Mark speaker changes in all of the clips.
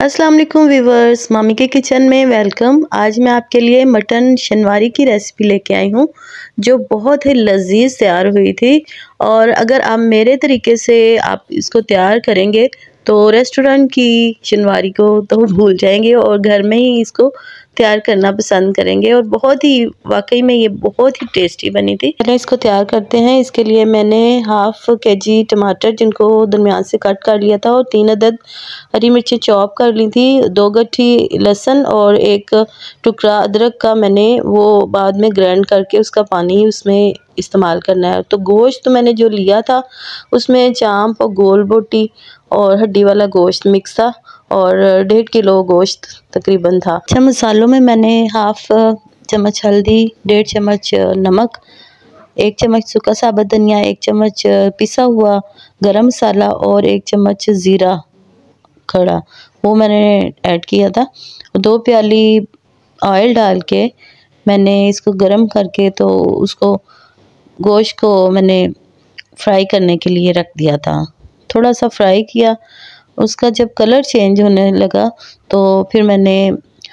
Speaker 1: अस्सलाम वालेकुम वीवर्स, मामी के किचन में वेलकम। आज मैं आपके लिए मटन शनवारी की रेसिपी लेके आई हूँ जो बहुत ही लजीज तैयार हुई थी। और अगर आप मेरे तरीके से आप इसको तैयार करेंगे तो रेस्टोरेंट की शनवारी को तो भूल जाएंगे और घर में ही इसको तैयार करना पसंद करेंगे। और बहुत ही वाकई में ये बहुत ही टेस्टी बनी थी। पहले इसको तैयार करते हैं। इसके लिए मैंने हाफ केजी टमाटर जिनको दरमियान से कट कर लिया था और 3 अदद हरी मिर्ची चॉप कर ली थी, 2 गट्ठी लहसुन और 1 टुकड़ा अदरक का मैंने वो बाद में ग्राइंड करके उसका पानी उसमें इस्तेमाल करना है। तो गोश्त मैंने जो लिया था उसमें चांप और गोल बोटी और हड्डी वाला गोश्त मिक्स था और 1.5 किलो गोश्त तकरीबन था। अच्छा, मसालों में मैंने हाफ चम्मच हल्दी, 1.5 चम्मच नमक, 1 चम्मच सूखा साबुत धनिया, 1 चम्मच पिसा हुआ गरम मसाला और 1 चम्मच ज़ीरा खड़ा वो मैंने ऐड किया था। 2 प्याली ऑयल डाल के मैंने इसको गरम करके तो उसको गोश्त को मैंने फ्राई करने के लिए रख दिया था। थोड़ा सा फ्राई किया, उसका जब कलर चेंज होने लगा तो फिर मैंने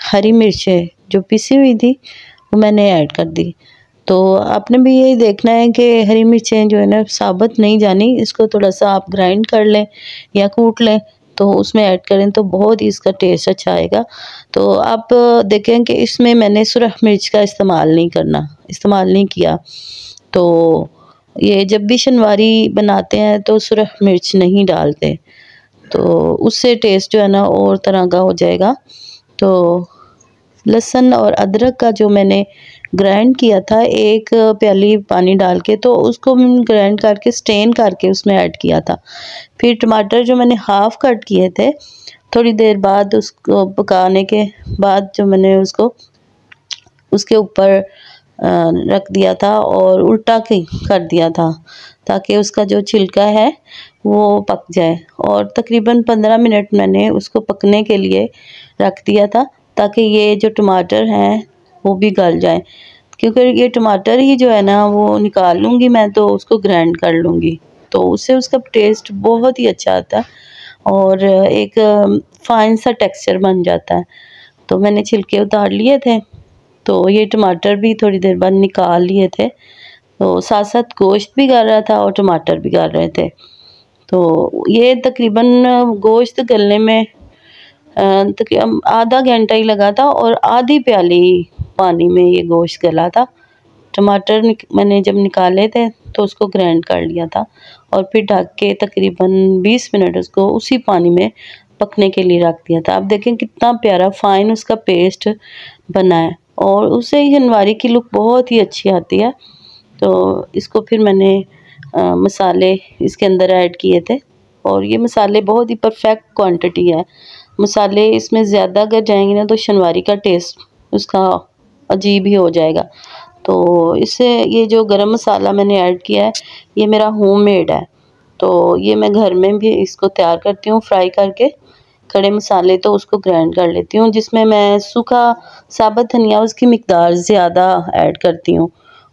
Speaker 1: हरी मिर्चें जो पिसी हुई थी वो मैंने ऐड कर दी। तो आपने भी यही देखना है कि हरी मिर्चें जो है ना साबुत नहीं जानी, इसको थोड़ा सा आप ग्राइंड कर लें या कूट लें तो उसमें ऐड करें तो बहुत ही इसका टेस्ट अच्छा आएगा। तो आप देखें कि इसमें मैंने सुरख मिर्च का इस्तेमाल नहीं किया। तो ये जब भी शनवारी बनाते हैं तो सुरख मिर्च नहीं डालते, तो उससे टेस्ट जो है ना और तरह का हो जाएगा। तो लहसुन और अदरक का जो मैंने ग्राइंड किया था 1 प्याली पानी डाल के, तो उसको ग्राइंड करके स्टेन करके उसमें ऐड किया था। फिर टमाटर जो मैंने हाफ कट किए थे, थोड़ी देर बाद उसको पकाने के बाद जो मैंने उसको उसके ऊपर रख दिया था और उल्टा कर दिया था ताकि उसका जो छिलका है वो पक जाए। और तकरीबन 15 मिनट मैंने उसको पकने के लिए रख दिया था ताकि ये जो टमाटर हैं वो भी गल जाए, क्योंकि ये टमाटर ही जो है ना वो निकाल लूँगी मैं तो उसको ग्राइंड कर लूँगी, तो उससे उसका टेस्ट बहुत ही अच्छा आता है और एक फाइन सा टेक्सचर बन जाता है। तो मैंने छिलके उतार लिए थे, तो ये टमाटर भी थोड़ी देर बाद निकाल लिए थे, तो साथ साथ गोश्त भी गल रहा था और टमाटर भी गल रहे थे। तो ये तकरीबन गोश्त गलने में तकरीबन आधा घंटा ही लगा था और आधी प्याली पानी में ये गोश्त गला था। टमाटर मैंने जब निकाले थे तो उसको ग्राइंड कर लिया था और फिर ढक के तकरीबन 20 मिनट उसको उसी पानी में पकने के लिए रख दिया था। आप देखें कितना प्यारा फाइन उसका पेस्ट बना है और उससे ही शनवारी की लुक बहुत ही अच्छी आती है। तो इसको फिर मैंने मसाले इसके अंदर ऐड किए थे और ये मसाले बहुत ही परफेक्ट क्वांटिटी है। मसाले इसमें ज़्यादा अगर जाएंगे ना तो शनवारी का टेस्ट उसका अजीब ही हो जाएगा। तो इससे ये जो गरम मसाला मैंने ऐड किया है ये मेरा होममेड है, तो ये मैं घर में भी इसको तैयार करती हूँ फ्राई करके खड़े मसाले, तो उसको ग्राइंड कर लेती हूँ जिसमें मैं सूखा साबुत धनिया उसकी मिकदार ज़्यादा ऐड करती हूँ।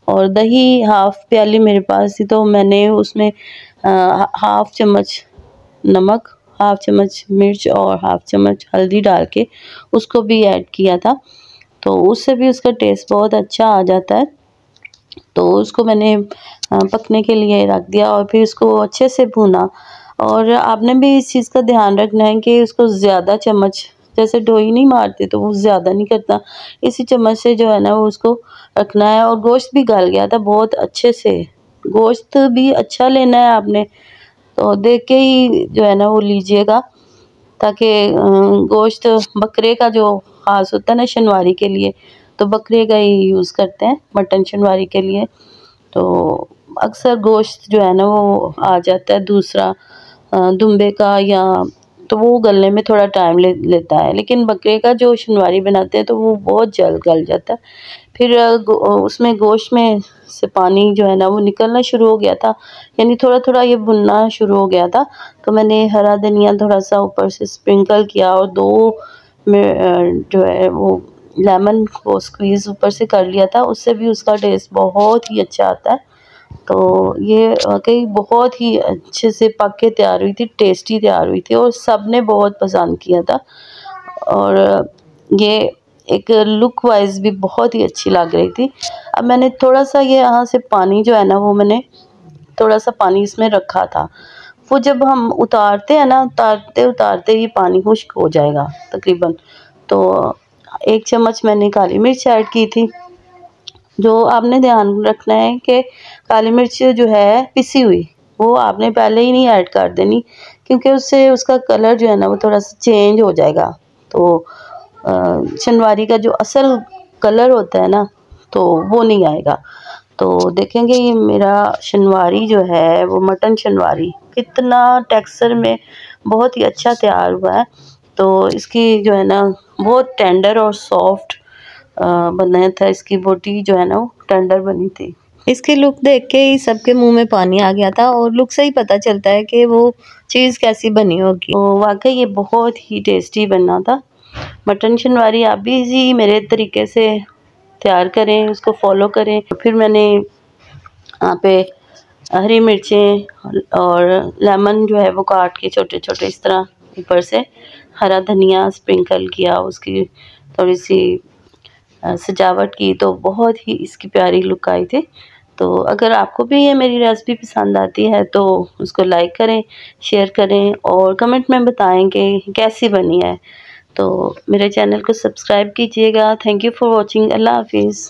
Speaker 1: और दही हाफ प्याली मेरे पास थी तो मैंने उसमें हाफ चम्मच नमक, हाफ चम्मच मिर्च और हाफ चम्मच हल्दी डाल के उसको भी ऐड किया था, तो उससे भी उसका टेस्ट बहुत अच्छा आ जाता है। तो उसको मैंने पकने के लिए रख दिया और फिर उसको अच्छे से भूना। और आपने भी इस चीज़ का ध्यान रखना है कि उसको ज़्यादा चम्मच जैसे डोई नहीं मारते तो वो ज़्यादा नहीं करता, इसी चम्मच से जो है ना वो उसको रखना है। और गोश्त भी गल गया था बहुत अच्छे से, गोश्त भी अच्छा लेना है आपने, तो देख के ही जो है ना वो लीजिएगा ताकि गोश्त बकरे का जो खास होता है ना शनवारी के लिए, तो बकरे का ही यूज़ करते हैं मटन शनवारी के लिए। तो अक्सर गोश्त जो है ना वो आ जाता है दूसरा दुम्बे का, या तो वो गलने में थोड़ा टाइम लेता है, लेकिन बकरे का जो शनवारी बनाते हैं तो वो बहुत जल्द गल जाता है। फिर उसमें गोश्त में से पानी जो है ना वो निकलना शुरू हो गया था, यानी थोड़ा थोड़ा ये भुनना शुरू हो गया था। तो मैंने हरा धनिया थोड़ा सा ऊपर से स्प्रिंकल किया और 2 में जो है वो लेमन को स्क्वीज़ ऊपर से कर लिया था, उससे भी उसका टेस्ट बहुत ही अच्छा आता है। तो ये वाकई बहुत ही अच्छे से पक के तैयार हुई थी, टेस्टी तैयार हुई थी और सब ने बहुत पसंद किया था। और ये एक लुक वाइज भी बहुत ही अच्छी लग रही थी। अब मैंने थोड़ा सा ये यहाँ से पानी जो है ना, वो मैंने थोड़ा सा पानी इसमें रखा था। वो जब हम उतारते हैं ना, उतारते उतारते ये पानी खुश्क हो जाएगा तकरीबन। तो 1 चम्मच मैंने काली मिर्च ऐड की थी। जो आपने ध्यान रखना है कि काली मिर्च जो है पिसी हुई, वो आपने पहले ही नहीं ऐड कर देनी, क्योंकि उससे उसका कलर जो है ना वो थोड़ा सा चेंज हो जाएगा। तो शनवारी का जो असल कलर होता है ना, तो वो नहीं आएगा। तो देखेंगे ये मेरा शनवारी जो है वो मटन शनवारी कितना टेक्सचर में बहुत ही अच्छा तैयार हुआ है। तो इसकी जो है ना बहुत टेंडर और सॉफ्ट बनाया था। इसकी बोटी जो है ना वो टेंडर बनी थी। इसकी लुक देख के ही सबके मुंह में पानी आ गया था, और लुक से ही पता चलता है कि वो चीज़ कैसी बनी होगी। तो वाकई ये बहुत ही टेस्टी बना था। मटन शनवारी आप भी इसी मेरे तरीके से तैयार करें, उसको फॉलो करें। फिर मैंने यहाँ पे हरी मिर्चें और लेमन जो है वो काट के छोटे छोटे इस तरह ऊपर से हरा धनिया स्प्रिंकल किया, उसकी थोड़ी सी सजावट की, तो बहुत ही इसकी प्यारी लुक आई थी। तो अगर आपको भी ये मेरी रेसिपी पसंद आती है तो उसको लाइक करें, शेयर करें और कमेंट में बताएं कि कैसी बनी है। तो मेरे चैनल को सब्सक्राइब कीजिएगा। Thank you for watching. अल्लाह हाफिज़।